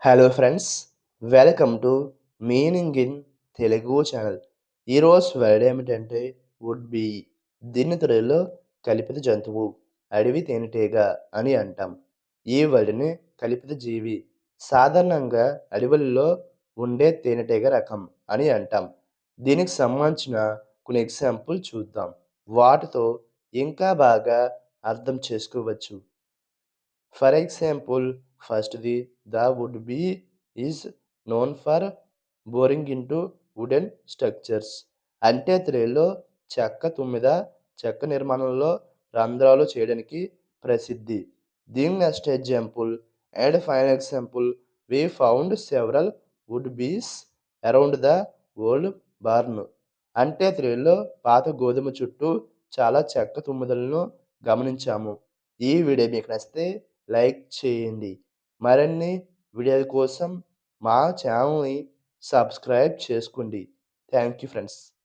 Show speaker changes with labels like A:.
A: Hello friends, welcome to meaning in Telugu channel. ఈరోజు word ఏమిటంటే would be. దీన్ని తెలుగులో కల్పిత జంతువు, అడవి తేనెటీగ అని అంటాం. ఈ వర్డ్ని కల్పిత జీవి, సాధారణంగా అడవుల్లో ఉండే తేనెటీగ రకం అని అంటాం. దీనికి సంబంధించిన కొన్ని ఎగ్జాంపుల్ చూద్దాం. వాటితో ఇంకా బాగా అర్థం చేసుకోవచ్చు. For example, firstly, the would-be is known for boring into wooden structures. అంటే తెలుగులో చెక్క తుమ్మెద చెక్క నిర్మాణంలో రంధ్రాలు చేయడానికి ప్రసిద్ధి. దీని next example and final example, we found several would-be's around the old barn. అంటే తెలుగులో పాత గోధుమ చుట్టూ చాలా చెక్క తుమ్మెదలను గమనించాము. ఈ వీడియో మీకు నచ్చితే లైక్ చేయండి. మరిన్ని వీడియోల కోసం మా ఛానల్ని సబ్స్క్రైబ్ చేసుకోండి. Thank you friends.